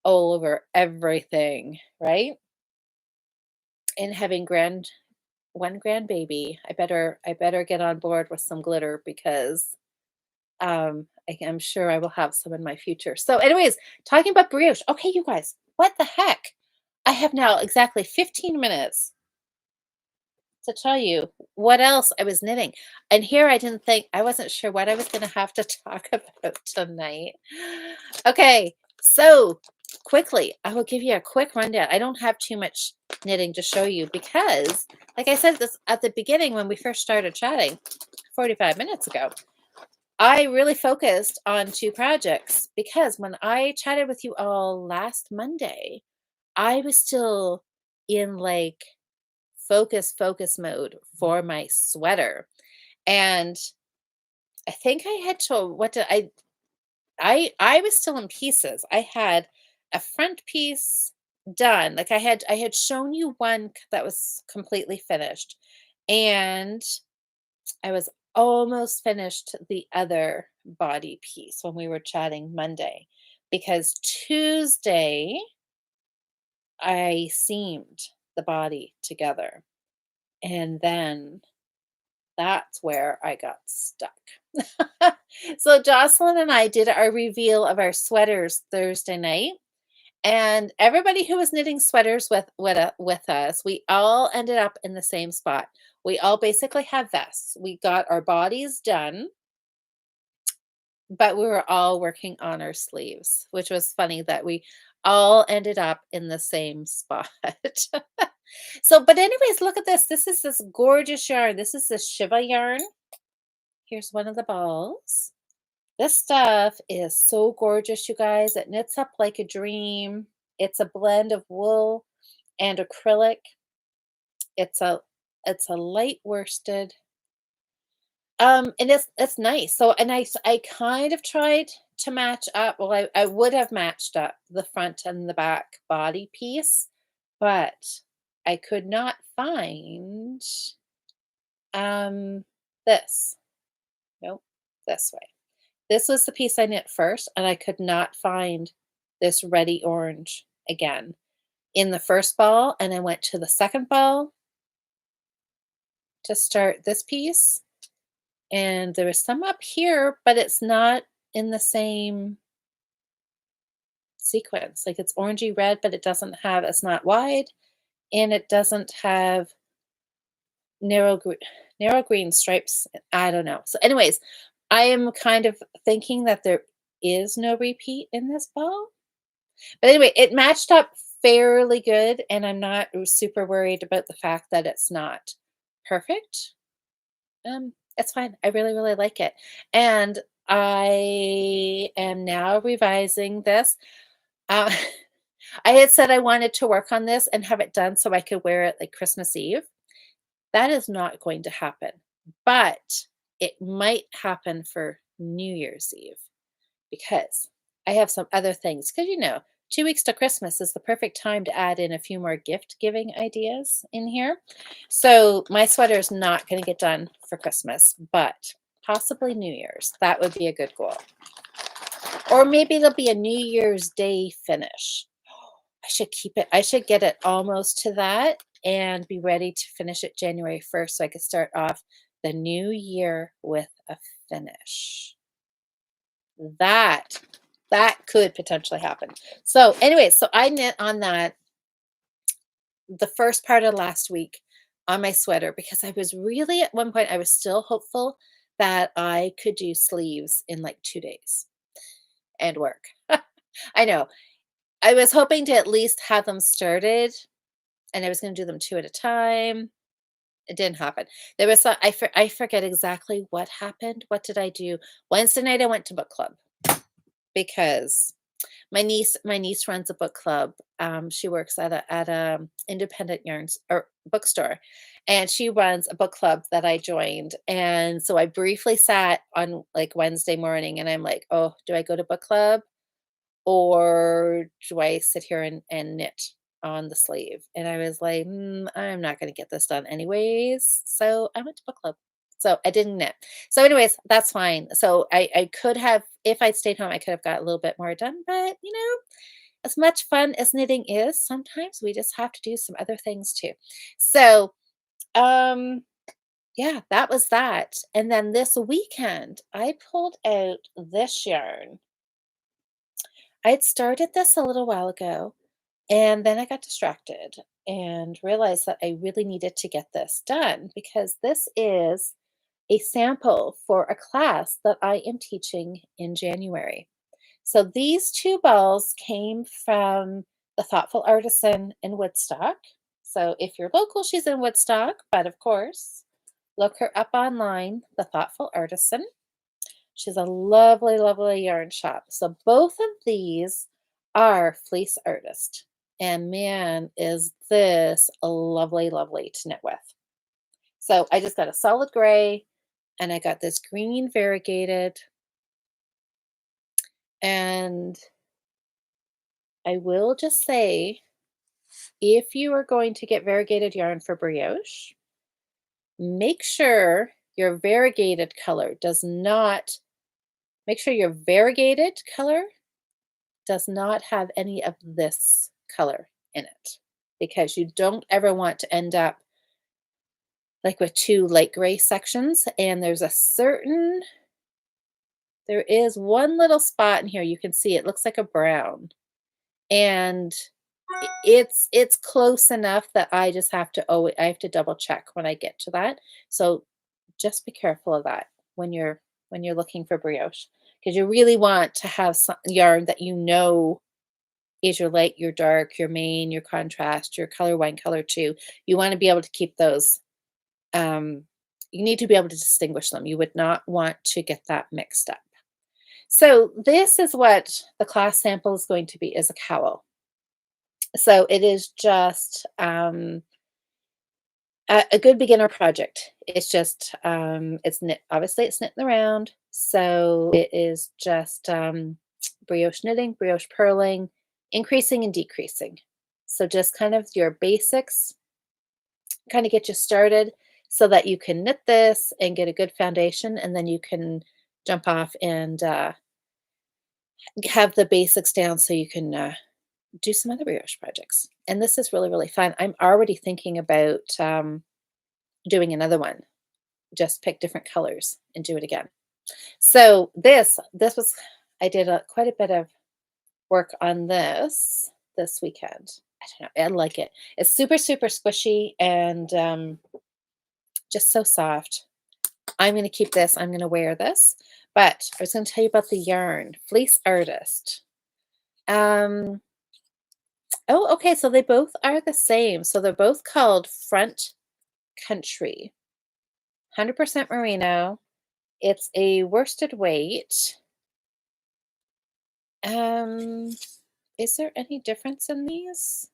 all over everything, right? And having one grandbaby, I better get on board with some glitter because I'm sure I will have some in my future. So, anyways, talking about brioche. Okay, you guys, what the heck? I have now exactly 15 minutes to tell you what else I was knitting. And here I wasn't sure what I was going to have to talk about tonight. Okay, so quickly, I will give you a quick rundown. I don't have too much knitting to show you because, like I said this at the beginning when we first started chatting 45 minutes ago, I really focused on two projects because when I chatted with you all last Monday, I was still in like focus mode for my sweater. And I think I had to what did I was still in pieces. I had a front piece done. Like I had shown you one that was completely finished. And I was almost finished the other body piece when we were chatting Monday because Tuesday I seamed the body together. And then that's where I got stuck. So Jocelyn and I did our reveal of our sweaters Thursday night. And everybody who was knitting sweaters with us, we all ended up in the same spot. We all basically have vests. We got our bodies done, but we were all working on our sleeves, which was funny that we all ended up in the same spot. So, but anyways, look at this. This is this gorgeous yarn. This is the Shiva yarn. Here's one of the balls. This stuff is so gorgeous, you guys. It knits up like a dream. It's a blend of wool and acrylic. It's a it's a light worsted. And it's nice. So, and I kind of tried to match up. Well, I would have matched up the front and the back body piece, but I could not find um this. Nope, this way. This was the piece I knit first, and I could not find this reddy orange again in the first ball, and I went to the second ball to start this piece, and there was some up here, but it's not in the same sequence. Like, it's orangey red, but it doesn't have it's not wide, and it doesn't have narrow gre narrow green stripes. I don't know. So anyways, I am kind of thinking that there is no repeat in this ball. But anyway, it matched up fairly good, and I'm not super worried about the fact that it's not perfect. It's fine. I really, really like it. And I am now revising this. Uh, I had said I wanted to work on this and have it done so I could wear it like Christmas Eve. That is not going to happen, but it might happen for New Year's Eve because I have some other things. Because, 2 weeks to Christmas is the perfect time to add in a few more gift giving ideas in here. So my sweater is not going to get done for Christmas, but possibly New Year's. That would be a good goal. Or maybe it'll be a New Year's Day finish. I should keep it, I should get it almost to that and be ready to finish it January 1st so I could start off the new year with a finish. That that could potentially happen. So anyway, so I knit on that the first part of last week on my sweater because I was really at one point I was still hopeful that I could do sleeves in like 2 days and work. I know. I was hoping to at least have them started and I was going to do them 2 at a time. It didn't happen. There was some I forget exactly what happened. What did I do? Wednesday night I went to book club because my niece runs a book club. She works at a independent yarns or bookstore, and she runs a book club that I joined. And so I briefly sat on like Wednesday morning, and I'm like, oh, do I go to book club or do I sit here and knit on the sleeve? And I was like, I'm not going to get this done anyways. So I went to book club. So I didn't knit. So, anyways, that's fine. So I could have, if I'd stayed home, I could have got a little bit more done. But as much fun as knitting is, sometimes we just have to do some other things too. So, um, yeah, that was that. And then this weekend, I pulled out this yarn. I'd started this a little while ago, and then I got distracted and realized that I really needed to get this done because this is a sample for a class that I am teaching in January. So these two balls came from the Thoughtful Artisan in Woodstock. So if you're local, she's in Woodstock, but of course, look her up online, The Thoughtful Artisan. She's a lovely, lovely yarn shop. So both of these are Fleece Artist. And man, is this a lovely, lovely to knit with. So I just got a solid gray and I got this green variegated. And I will just say, if you are going to get variegated yarn for brioche, make sure your variegated color does not, make sure your variegated color does not have any of this color in it because you don't ever want to end up like with two light gray sections. And there is one little spot in here. You can see it looks like a brown and it's close enough that I just have to I have to double check when I get to that. So just be careful of that when you're looking for brioche because you really want to have some yarn that is your light, your dark, your main, your contrast, your color one, color two. You want to be able to keep those. Um, you need to be able to distinguish them. You would not want to get that mixed up. So this is what the class sample is going to be is a cowl. So it is just A good beginner project. It's just, it's knit obviously, it's knitting around, so it is just, brioche knitting, brioche purling, increasing and decreasing. So just kind of your basics, kinda get you started so that you can knit this and get a good foundation, and then you can jump off and, have the basics down so you can, do some other brioche projects. And this is really, really fun. I'm already thinking about, doing another one. Just pick different colors and do it again. So this was I did quite a bit of work on this weekend. I don't know. I like it. It's super super squishy and just so soft. I'm going to keep this. I'm going to wear this. But I was going to tell you about the yarn fleece artist. Um. Oh, okay. So they both are the same. So they're both called Front Country. 100% merino. It's a worsted weight. Um, is there any difference in these?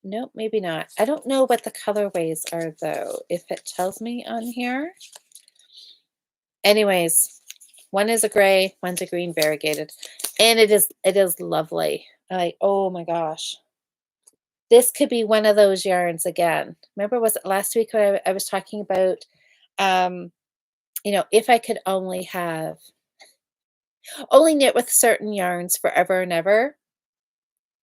Nope, maybe not. I don't know what the colorways are though, if it tells me on here. Anyways, one is a gray, one's a green variegated, and it is lovely. Like, oh my gosh. This could be one of those yarns again. Remember, was it last week when I was talking about um, if I could only knit with certain yarns forever and ever,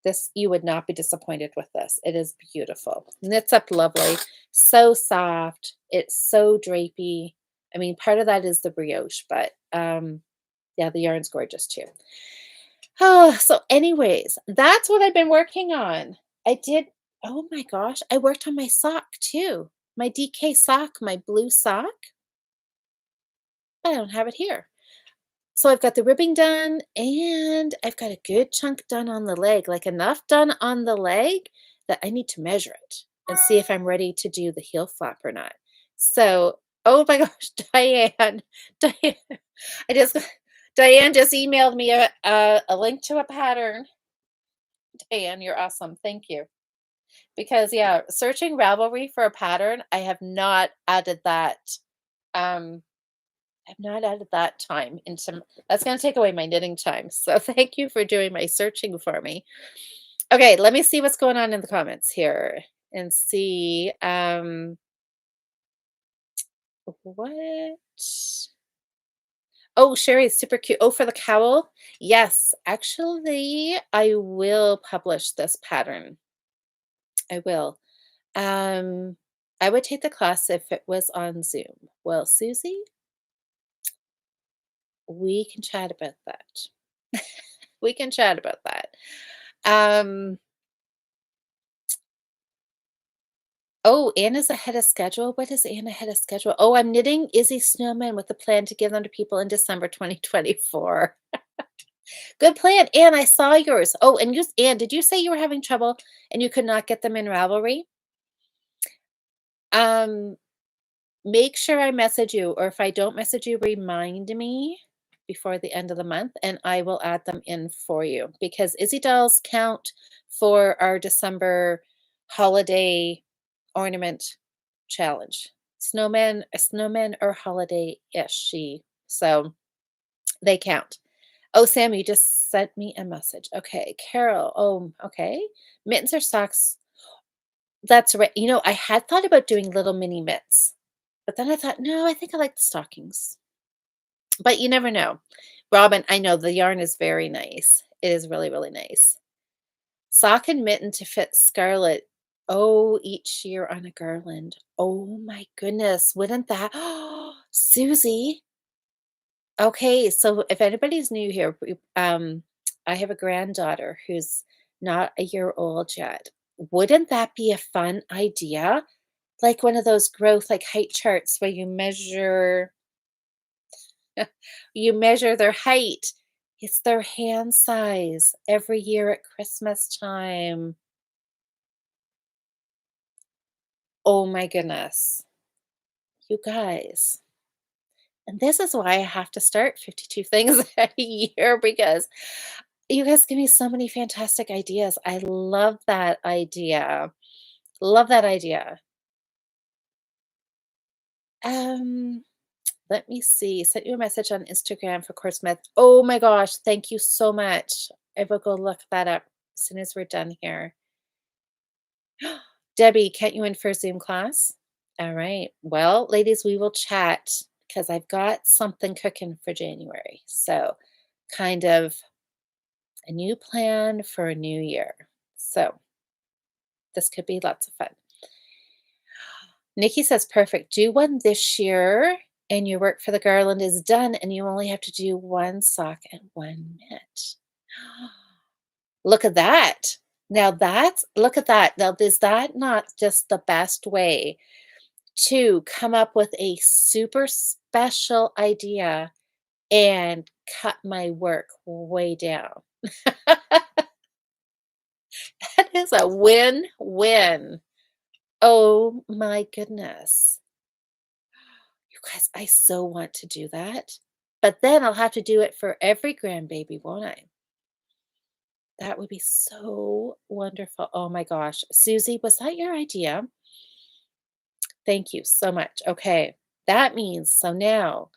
this you would not be disappointed with this. It is beautiful. Knits up lovely. So soft. It's so drapey. I mean, part of that is the brioche, but yeah, the yarn's gorgeous too. Oh, so anyways, that's what I've been working on. I did oh my gosh, I worked on my sock too. My DK sock, my blue sock. But I don't have it here. So I've got the ribbing done and I've got a good chunk done on the leg, like enough done on the leg that I need to measure it and see if I'm ready to do the heel flap or not. So, oh my gosh, Diane, I just, Diane just emailed me a link to a pattern. Diane, you're awesome. Thank you. Because yeah, searching Ravelry for a pattern, I have not added that. Um, I've not added that time into that's gonna take away my knitting time, so thank you for doing my searching for me. Okay, let me see what's going on in the comments here and see, what Oh, Sherry is super cute. Oh, for the cowl? Yes, actually, I will publish this pattern. I will. Um, I would take the class if it was on Zoom. Well, Susie, we can chat about that. We can chat about that. Um, oh, Anna's ahead of schedule. What is Anna ahead of schedule? Oh, I'm knitting Izzy snowmen with a plan to give them to people in December 2024. Good plan. Anne, I saw yours. Oh, and Anne, did you say you were having trouble and you could not get them in Ravelry? Um, Make sure I message you, or if I don't message you, remind me before the end of the month, and I will add them in for you because Izzy dolls count for our December holiday ornament challenge. Snowmen or holiday-ish, so they count. Oh, Sam, you just sent me a message. Okay, Carol. Oh, okay. Mittens or socks? That's right. I had thought about doing little mini mitts, but then I thought, no, I think I like the stockings. But you never know. Robin, I know the yarn is very nice. It is really, really nice. Sock and mitten to fit Scarlet. Oh, each year on a garland. Oh my goodness. Wouldn't that Susie? Okay, so if anybody's new here, I have a granddaughter who's not a year old yet. Wouldn't that be a fun idea? Like one of those growth, like height charts where you measure their height. It's their hand size every year at Christmas time. Oh my goodness. You guys. And this is why I have to start 52 things a year because you guys give me so many fantastic ideas. I love that idea. Love that idea. Um, Let me see. Sent you a message on Instagram for course meth. Oh my gosh, thank you so much. I will go look that up as soon as we're done here. Debbie, can't you in for a Zoom class? All right. Well, ladies, we will chat because I've got something cooking for January. So, kind of a new plan for a new year. So, this could be lots of fun. Nikki says, perfect. Do one this year, and your work for the garland is done, and you only have to do one sock and one mitt. Look at that. Now that's, look at that. Now, is that not just the best way to come up with a super special idea and cut my work way down? That is a win-win. Oh my goodness. You guys, I so want to do that. But then I'll have to do it for every grandbaby, won't I? That would be so wonderful. Oh my gosh. Susie, was that your idea? Thank you so much. Okay. That means so now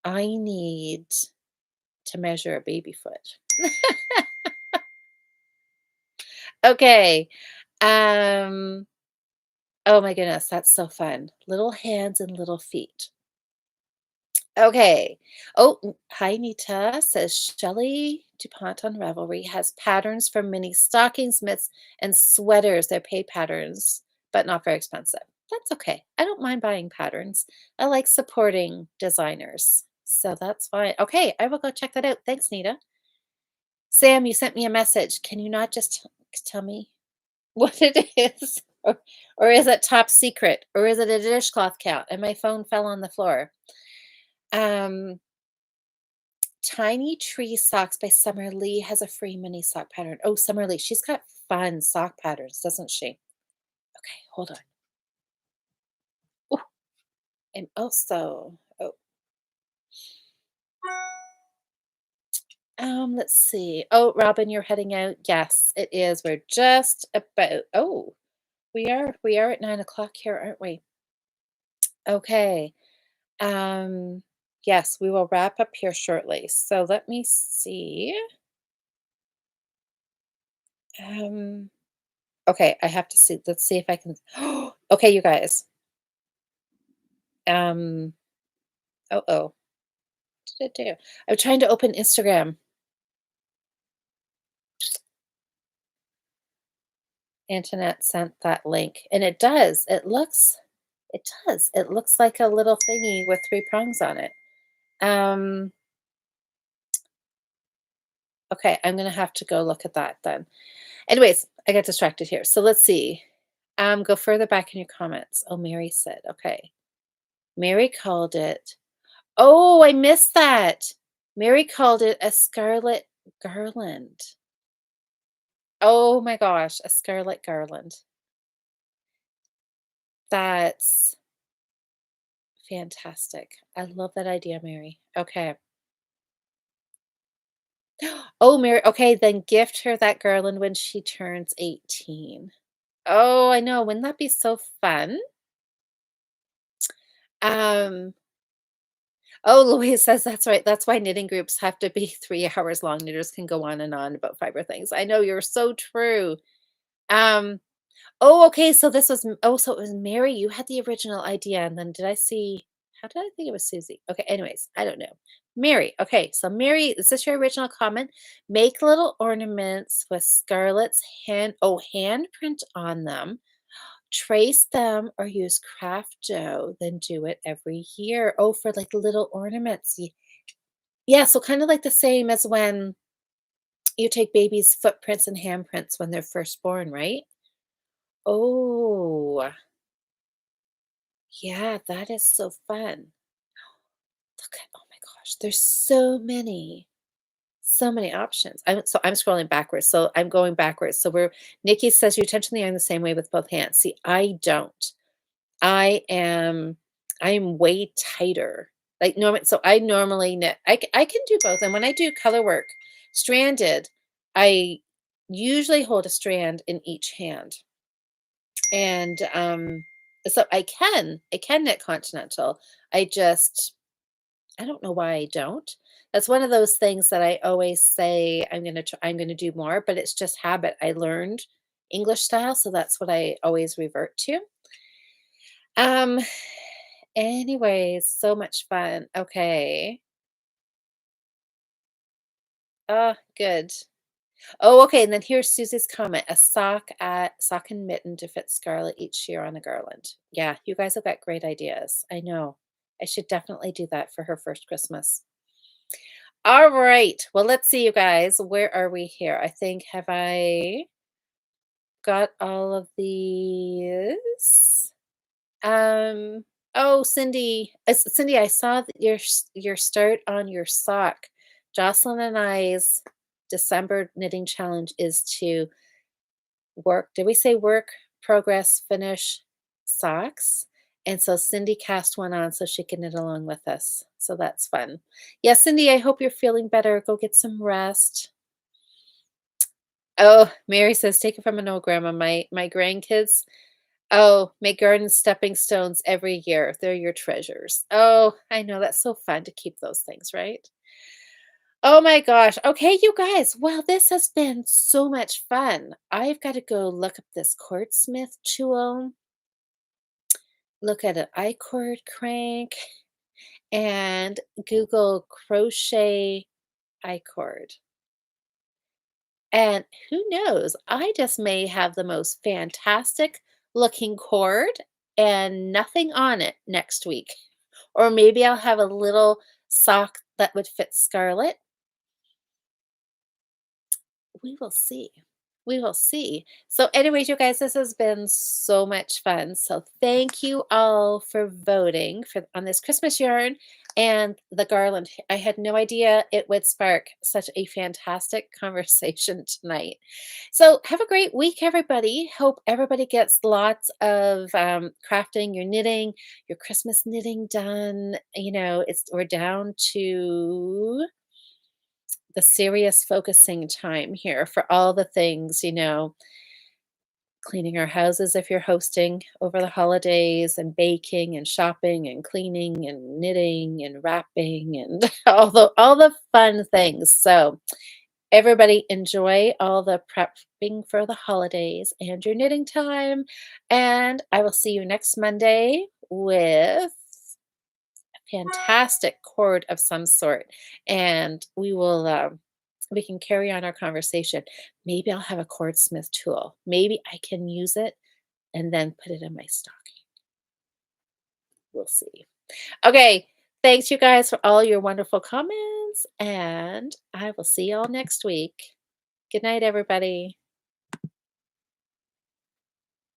I need to measure a baby foot. Okay. Um, oh my goodness, that's so fun. Little hands and little feet. Okay. Oh, hi, Nita says Shelley DuPont on Ravelry has patterns for mini stockings, mitts, and sweaters. They're paid patterns, but not very expensive. That's okay. I don't mind buying patterns. I like supporting designers. So that's fine. Okay, I will go check that out. Thanks, Nita. Sam, you sent me a message. Can you not just tell me what it is? Or is it top secret? Or is it a dishcloth count? And my phone fell on the floor. Um, Tiny Tree Socks by Summer Lee has a free mini sock pattern. Oh, Summer Lee, she's got fun sock patterns, doesn't she? Okay, hold on. Ooh, and also, oh, let's see. Oh, Robin, you're heading out. Yes, it is. We're just about. Oh, we are at 9 o'clock here, aren't we? Okay. Um, yes, we will wrap up here shortly. So let me see. Um, okay, I have to see. Let's see if I can. Okay, you guys. Um, oh. What did it do? I'm trying to open Instagram. Antoinette sent that link, and it looks like a little thingy with three prongs on it. Um, okay, I'm gonna have to go look at that then. Anyways, I got distracted here. So let's see. Go further back in your comments. Oh, Mary said, okay. Mary called it. Oh, I missed that. Mary called it a scarlet garland. Oh my gosh, a scarlet garland. That's fantastic. I love that idea, Mary. Okay. Oh, Mary, okay, then gift her that garland when she turns 18. Oh, I know. Wouldn't that be so fun? Um, oh, Louise says that's right. That's why knitting groups have to be 3 hours long. Knitters can go on and on about fiber things. I know you're so true. Um, Oh, okay, so this was so it was Mary, you had the original idea, and then did I see how did I think it was Susie? Okay, anyways, I don't know. Mary, okay, so Mary, is this your original comment? Make little ornaments with Scarlett's handprint on them. Trace them or use craft dough, then do it every year. Oh, for like little ornaments. Yeah, so kind of like the same as when you take babies' footprints and handprints when they're first born, right? Oh. Yeah, that is so fun. Look at oh my gosh, there's so many options. I'm scrolling backwards, so I'm going backwards. So we're Nikki says you tension the yarn the same way with both hands. See, I don't. I am I am way tighter. Like normally, so I normally knit. I can do both, and when I do color work, stranded, I usually hold a strand in each hand. And so I can knit continental. I just I don't know why I don't. That's one of those things that I always say I'm gonna do more, but it's just habit. I learned English style, so that's what I always revert to. Um, anyways, so much fun. Okay. Good. Oh, okay. And then here's Susie's comment: a sock and mitten to fit Scarlet each year on a garland. Yeah, you guys have got great ideas. I know. I should definitely do that for her first Christmas. All right. Well, let's see, you guys. Where are we here? I think have I got all of these? Um, oh, Cindy, I saw that your start on your sock. Jocelyn and I's December knitting challenge is to work. Did we say work, progress, finish socks? And so Cindy cast one on so she can knit along with us. So that's fun. Yeah, Cindy, I hope you're feeling better. Go get some rest. Oh, Mary says, take it from an old grandma. My grandkids, oh, make garden stepping stones every year. They're your treasures. Oh, I know that's so fun to keep those things, right? Oh my gosh. Okay, you guys. Well, this has been so much fun. I've got to go look up this cordsmith tool, look at an I-cord crank, and Google crochet I-cord. And who knows? I just may have the most fantastic looking cord and nothing on it next week. Or maybe I'll have a little sock that would fit Scarlet. We will see. We will see. So, anyways, you guys, this has been so much fun. So, thank you all for voting for on this Christmas yarn and the garland. I had no idea it would spark such a fantastic conversation tonight. So, have a great week, everybody. Hope everybody gets lots of crafting, your knitting, your Christmas knitting done. We're down to the serious focusing time here for all the things, cleaning our houses if you're hosting over the holidays, and baking and shopping and cleaning and knitting and wrapping and all the fun things. So everybody enjoy all the prepping for the holidays and your knitting time. And I will see you next Monday with fantastic cord of some sort, and we can carry on our conversation. Maybe I'll have a cordsmith tool. Maybe I can use it and then put it in my stocking. We'll see. Okay, thanks you guys for all your wonderful comments, and I will see y'all next week. Good night, everybody.